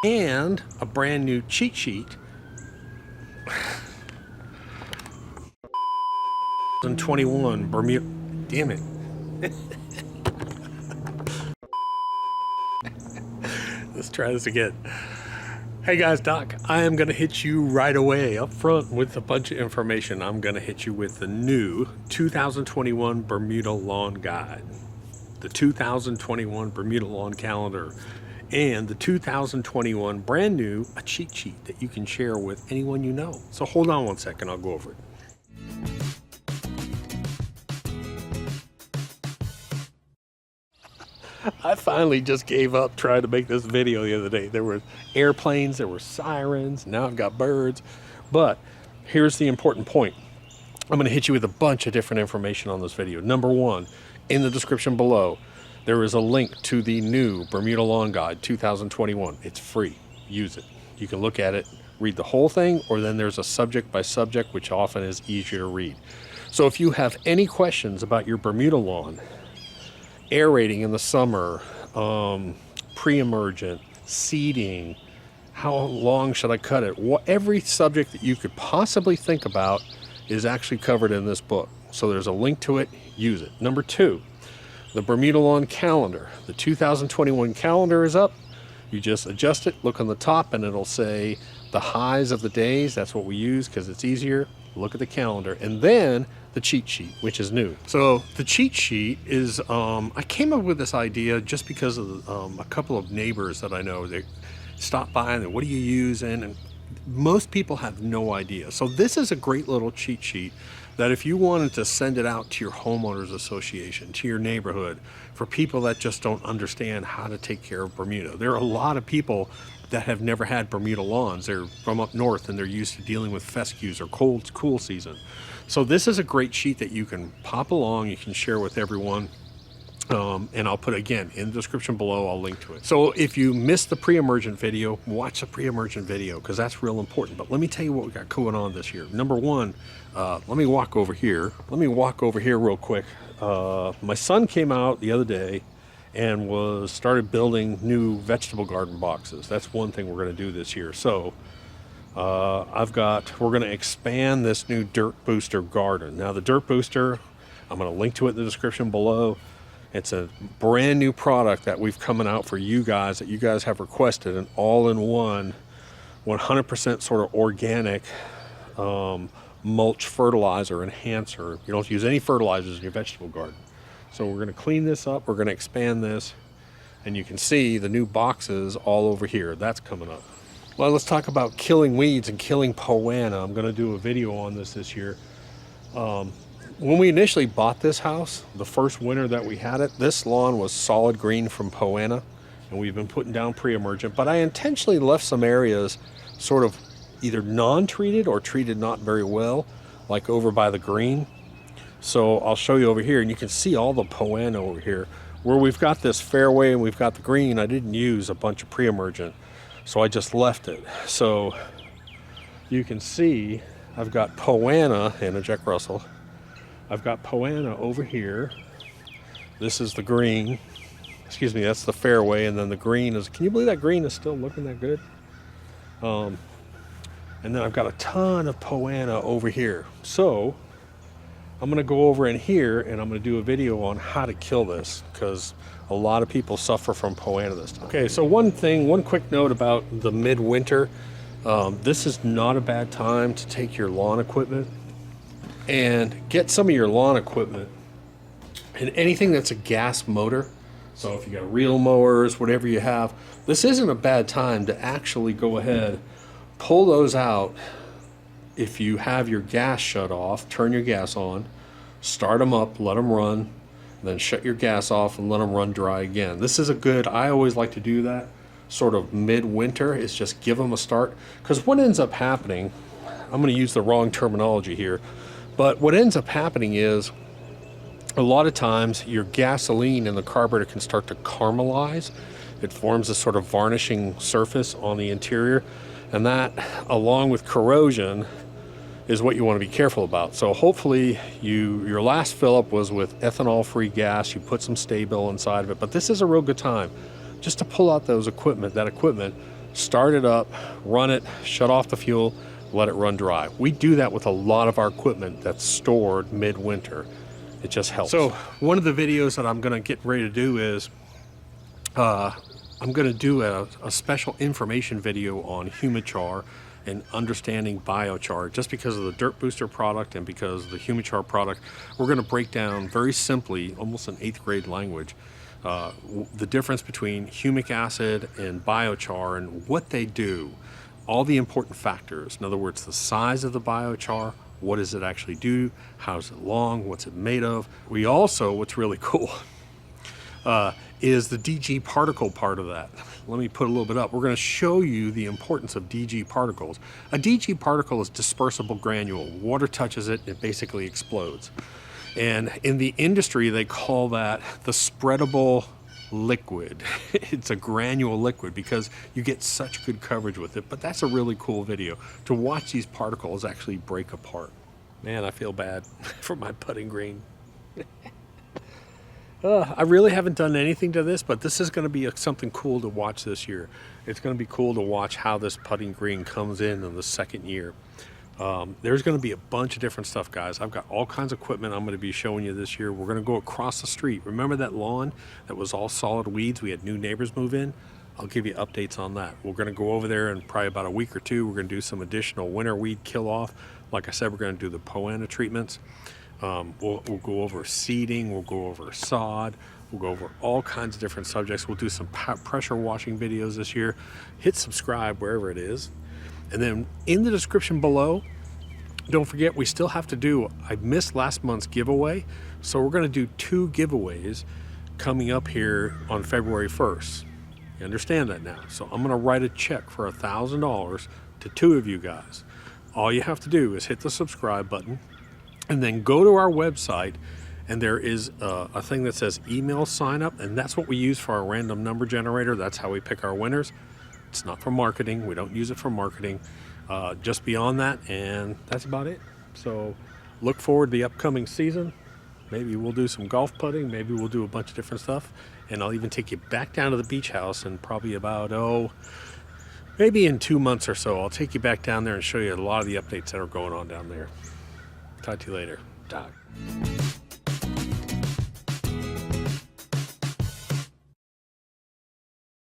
and a brand new cheat sheet. 2021 Bermuda. Damn it. Let's try this again. Hey guys, Doc, I am going to hit you right away up front with a bunch of information. I'm going to hit you with the new 2021 Bermuda Lawn Guide, the 2021 Bermuda Lawn Calendar, and the 2021 brand new a cheat sheet that you can share with anyone you know. So hold on one second, I'll go over it. I finally just gave up trying to make this video the other day. There were airplanes, there were sirens, now I've got birds. But here's the important point. I'm going to hit you with a bunch of different information on this video. Number one, in the description below, there is a link to the new Bermuda Lawn Guide 2021. It's free. Use it. You can look at it, read the whole thing, or then there's a subject by subject, which often is easier to read. So if you have any questions about your Bermuda lawn, aerating in the summer, pre-emergent, seeding, how long should I cut it? Every subject that you could possibly think about is actually covered in this book. So there's a link to it, use it. Number two, the Bermuda Lawn Calendar. The 2021 calendar is up. You just adjust it, look on the top, and it'll say the highs of the days. That's what we use because it's easier. Look at the calendar. And then the cheat sheet, which is new. So the cheat sheet is, I came up with this idea just because of a couple of neighbors that I know. They stopped by and they, what do you use? And most people have no idea. So this is a great little cheat sheet that if you wanted to send it out to your homeowners association, to your neighborhood, for people that just don't understand how to take care of Bermuda. There are a lot of people that have never had Bermuda lawns. They're from up north and they're used to dealing with fescues or cool season. So this is a great sheet that you can pop along, you can share with everyone. And I'll put, again, in the description below, I'll link to it. So if you missed the pre-emergent video, watch the pre-emergent video because that's real important. But let me tell you what we got going on this year. Number one, let me walk over here. Let me walk over here real quick. My son came out the other day and started building new vegetable garden boxes. That's one thing we're going to do this year. So we're going to expand this new Dirt Booster garden. Now the Dirt Booster, I'm going to link to it in the description below. It's a brand new product that we've coming out for you guys that you guys have requested, an all-in-one 100% sort of organic mulch fertilizer enhancer. You don't have to use any fertilizers in your vegetable garden. So we're going to clean this up, we're going to expand this, and you can see the new boxes all over here. That's coming up. Well, let's talk about killing weeds and killing poana. I'm going to do a video on this year. When we initially bought this house, the first winter that we had it, this lawn was solid green from poana, and we've been putting down pre-emergent, but I intentionally left some areas sort of either non-treated or treated not very well, like over by the green. So I'll show you over here, and you can see all the poana over here. Where we've got this fairway and we've got the green, I didn't use a bunch of pre-emergent, so I just left it. So you can see I've got poana and a Jack Russell. I've got poana over here. This is the green. Excuse me, that's the fairway, and then the green is, can you believe that green is still looking that good? And then I've got a ton of poana over here. So I'm going to go over in here and I'm going to do a video on how to kill this because a lot of people suffer from poana this time. Okay, so one quick note about the midwinter. This is not a bad time to take your lawn equipment and get some of your lawn equipment and anything that's a gas motor. So if you got reel mowers, whatever you have, this isn't a bad time to actually go ahead, pull those out. If you have your gas shut off, turn your gas on, start them up, let them run, then shut your gas off and let them run dry again. This is I always like to do that sort of midwinter, is just give them a start. Because what ends up happening, I'm going to use the wrong terminology here, but what ends up happening is a lot of times your gasoline in the carburetor can start to caramelize. It forms a sort of varnishing surface on the interior, and that, along with corrosion, is what you want to be careful about. So hopefully your last fill up was with ethanol-free gas. You put some Sta-Bil inside of it, but this is a real good time just to pull out that equipment, start it up, run it, shut off the fuel, let it run dry. We do that with a lot of our equipment that's stored midwinter. It just helps. So one of the videos that I'm gonna get ready to do is I'm gonna do a special information video on Humichar and understanding biochar, just because of the Dirt Booster product and because of the Humichar product. We're gonna break down very simply, almost in 8th grade language, the difference between humic acid and biochar and what they do, all the important factors. In other words, the size of the biochar, what does it actually do, how's it long, what's it made of. We also, what's really cool, is the DG particle part of that. Let me put a little bit up. We're going to show you the importance of DG particles. A DG particle is dispersible granule. Water touches it, it basically explodes. And in the industry, they call that the spreadable liquid. It's a granule liquid because you get such good coverage with it. But that's a really cool video to watch these particles actually break apart. Man, I feel bad for my putting green. I really haven't done anything to this, but this is going to be something cool to watch this year. It's going to be cool to watch how this putting green comes in the second year. There's going to be a bunch of different stuff, guys. I've got all kinds of equipment I'm going to be showing you this year. We're going to go across the street. Remember that lawn that was all solid weeds? We had new neighbors move in. I'll give you updates on that. We're going to go over there in probably about a week or two. We're going to do some additional winter weed kill off. Like I said, we're going to do the poana treatments. We'll go over seeding, we'll go over sod, we'll go over all kinds of different subjects. We'll do some pressure washing videos this year. Hit subscribe wherever it is. And then in the description below, don't forget, we still have to do, I missed last month's giveaway, so we're going to do 2 giveaways coming up here on February 1st. You understand that now? So I'm going to write a check for $1,000 to 2 of you guys. All you have to do is hit the subscribe button, and then go to our website, and there is a thing that says email sign up, and that's what we use for our random number generator. That's how we pick our winners. It's not for marketing. We don't use it for marketing. Just beyond that, and that's about it. So look forward to the upcoming season. Maybe we'll do some golf putting. Maybe we'll do a bunch of different stuff, and I'll even take you back down to the beach house in probably about, maybe in 2 months or so. I'll take you back down there and show you a lot of the updates that are going on down there. Talk to you later. Doc.